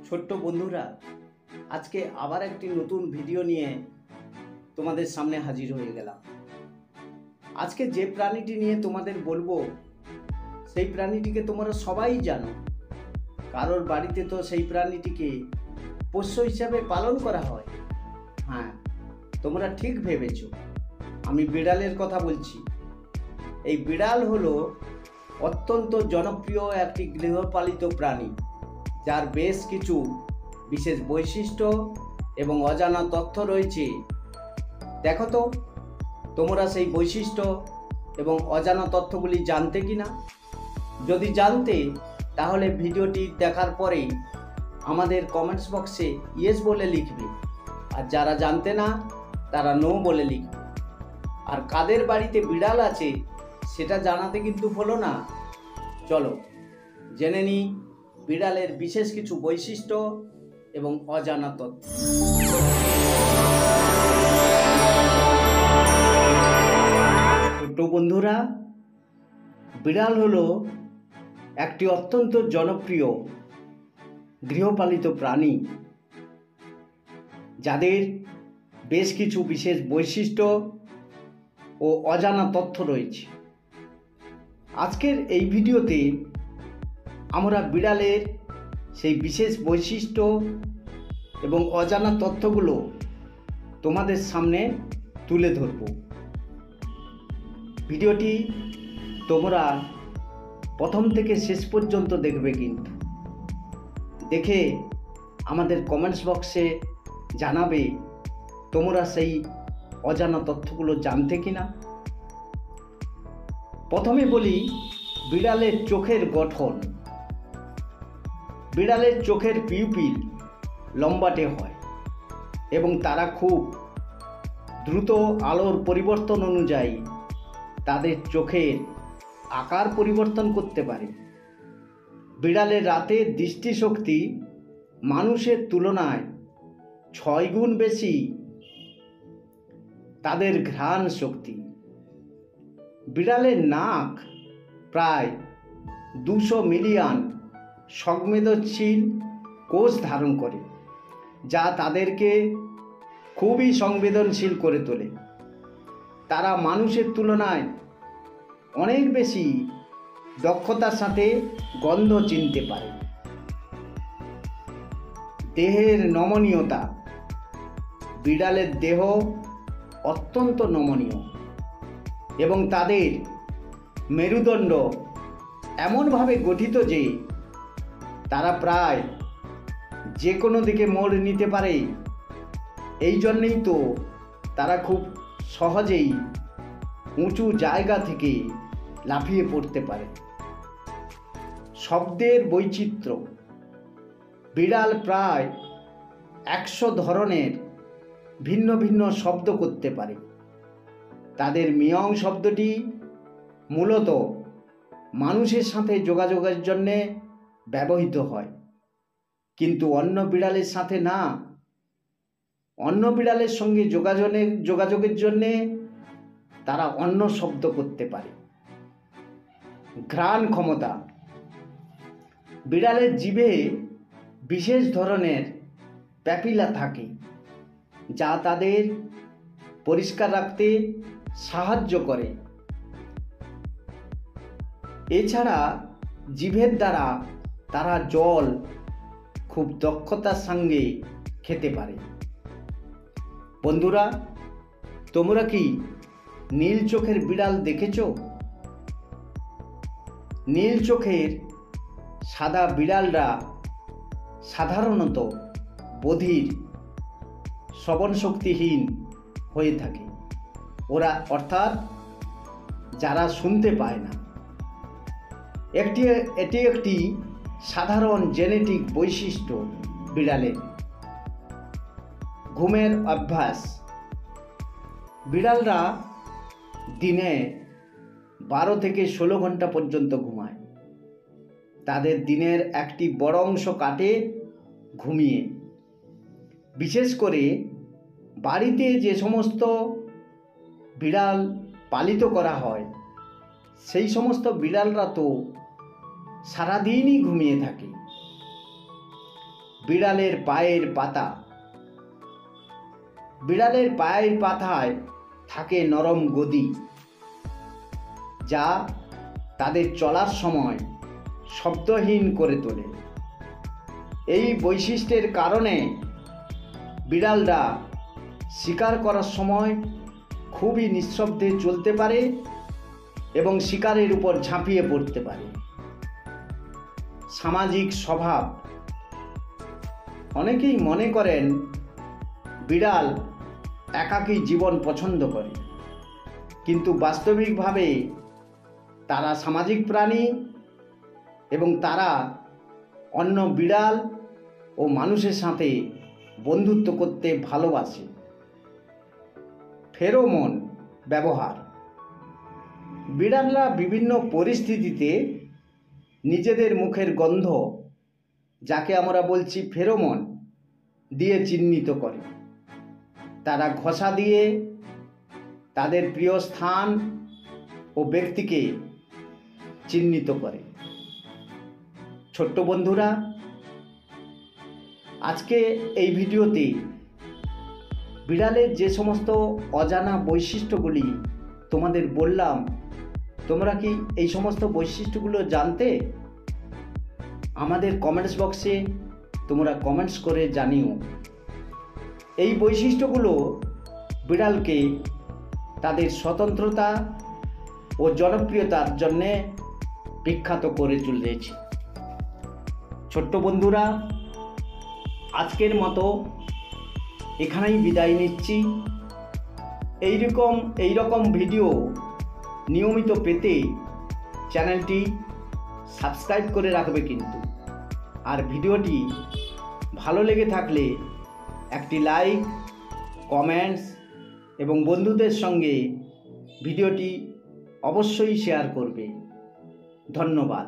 ছোট্ট বন্ধুরা, আজকে আবার একটি নতুন ভিডিও নিয়ে তোমাদের সামনে হাজির হয়ে গেলাম। আজকে যে প্রাণীটি নিয়ে তোমাদের বলবো সেই প্রাণীটিকে তোমরা সবাই জানো। কারোর বাড়িতে তো সেই প্রাণীটিকে পোষ্য হিসাবে পালন করা হয়। হ্যাঁ, তোমরা ঠিক ভেবেছো, আমি বিড়ালের কথা বলছি। এই বিড়াল হলো অত্যন্ত জনপ্রিয় একটি গৃহপালিত প্রাণী, যার বেশ কিছু বিশেষ বৈশিষ্ট্য এবং অজানা তথ্য রয়েছে। দেখো তো, তোমরা সেই বৈশিষ্ট্য এবং অজানা তথ্যগুলি জানতে কি না? যদি জানতে, তাহলে ভিডিওটি দেখার পরেই আমাদের কমেন্টস বক্সে ইয়েস বলে লিখবে, আর যারা জানতে না তারা নো বলে লিখবে। আর কাদের বাড়িতে বিড়াল আছে সেটা জানাতে কিন্তু ভুলো না। চলো জেনে নিই বিড়ালের বিশেষ কিছু বৈশিষ্ট্য এবং অজানা তথ্য। ছোট বন্ধুরা, বিড়াল হলো একটি অত্যন্ত জনপ্রিয় গৃহপালিত প্রাণী, যাদের বেশ কিছু বিশেষ বৈশিষ্ট্য ও অজানা তথ্য রয়েছে। আজকের এই ভিডিওতে আমরা বিড়ালের সেই বিশেষ বৈশিষ্ট্য এবং অজানা তথ্যগুলো তোমাদের সামনে তুলে ধরব। ভিডিওটি তোমরা প্রথম থেকে শেষ পর্যন্ত দেখবে, কিন্তু দেখে আমাদের কমেন্টস বক্সে জানাবে তোমরা সেই অজানা তথ্যগুলো জানতে কিনা। প্রথমে বলি বিড়ালের চোখের গঠন। বিড়ালের চোখের পিউপিল লম্বাটে হয় এবং তারা খুব দ্রুত আলোর পরিবর্তন অনুযায়ী তাদের চোখের আকার পরিবর্তন করতে পারে। বিড়ালের রাতের দৃষ্টিশক্তি মানুষের তুলনায় 6 গুণ বেশি। তাদের ঘ্রাণ শক্তি। বিড়ালের নাক প্রায় 200 মিলিয়ন সংবেদনশীল কোষ ধারণ করে, যা তাদেরকে খুবই সংবেদনশীল করে তোলে। তারা মানুষের তুলনায় অনেক বেশি দক্ষতার সাথে গন্ধ চিনতে পারে। দেহের নমনীয়তা। বিড়ালের দেহ অত্যন্ত নমনীয় এবং তাদের মেরুদণ্ড এমনভাবে গঠিত যে তারা প্রায় যে কোনো দিকে মোড় নিতে পারে। এই জন্যেই তো তারা খুব সহজেই উঁচু জায়গা থেকে লাফিয়ে পড়তে পারে। শব্দের বৈচিত্র্য। বিড়াল প্রায় 100 ধরনের ভিন্ন ভিন্ন শব্দ করতে পারে। তাদের মিয়ং শব্দটি মূলত মানুষের সাথে যোগাযোগের জন্যে ব্যবহৃত হয়, কিন্তু অন্য বিড়ালের সাথে না। অন্য বিড়ালের সঙ্গে যোগাযোগের জন্যে তারা অন্য শব্দ করতে পারে। ঘ্রাণ ক্ষমতা। বিড়ালের জিভে বিশেষ ধরনের প্যাপিলা থাকে, যা তাদের পরিষ্কার রাখতে সাহায্য করে। এছাড়া জিভের দ্বারা তারা জল খুব দক্ষতার সঙ্গে খেতে পারে। বন্ধুরা, তোমরা কি নীল চোখের বিড়াল দেখেছো? নীল চোখের সাদা বিড়ালরা সাধারণত বধির, শ্রবণশক্তিহীন হয়ে থাকে। ওরা অর্থাৎ যারা শুনতে পায় না। এটি একটি সাধারণ জেনেটিক বৈশিষ্ট্য বিড়ালের। ঘুমের অভ্যাস। বিড়ালরা দিনে 12 থেকে 16 ঘন্টা পর্যন্ত ঘুমায়। তাদের দিনের একটি বড় অংশ কাটে ঘুমিয়ে। বিশেষ করে বাড়িতে যে সমস্ত বিড়াল পালিত করা হয়, সেই সমস্ত বিড়ালরা তো সারাদিনই ঘুমিয়ে থাকে। বিড়ালের পায়ের পাতা। বিড়ালের পায়ের পাতায় থাকে নরম গদি, যা তাদের চলার সময় শব্দহীন করে তোলে। এই বৈশিষ্ট্যের কারণে বিড়ালরা শিকার করার সময় খুবই নিঃশব্দে চলতে পারে এবং শিকারের উপর ঝাঁপিয়ে পড়তে পারে। সামাজিক স্বভাব। অনেকেই মনে করেন বিড়াল একাকী জীবন পছন্দ করে, কিন্তু বাস্তবিকভাবে তারা সামাজিক প্রাণী এবং তারা অন্য বিড়াল ও মানুষের সাথে বন্ধুত্ব করতে ভালোবাসে। ফেরোমন ব্যবহার। বিড়ালরা বিভিন্ন পরিস্থিতিতে নিজেদের মুখের গন্ধ, যাকে আমরা বলছি ফেরোমন, দিয়ে চিহ্নিত করে। তারা ঘষা দিয়ে তাদের প্রিয় স্থান ও ব্যক্তিকে চিহ্নিত করে। ছোট্ট বন্ধুরা, আজকে এই ভিডিওতে বিড়ালের যে সমস্ত অজানা বৈশিষ্ট্যগুলি তোমাদের বললাম, তোমরা কি এই সমস্ত বৈশিষ্ট্যগুলো জানতে? আমাদের কমেন্টস বক্সে তোমরা কমেন্টস করে জানিও। এই বৈশিষ্ট্যগুলো বিড়ালকে তাদের স্বতন্ত্রতা ও জনপ্রিয়তার জন্যে বিখ্যাত করে তুলেছে। ছোট্ট বন্ধুরা, আজকের মতো এখানেই বিদায় নিচ্ছি। এই রকম ভিডিও নিয়মিত পেতে চ্যানেলটি সাবস্ক্রাইব করে রাখবে কিন্তু। আর ভিডিওটি ভালো লেগে থাকলে একটি লাইক, কমেন্টস এবং বন্ধুদের সঙ্গে ভিডিওটি অবশ্যই শেয়ার করবে। ধন্যবাদ।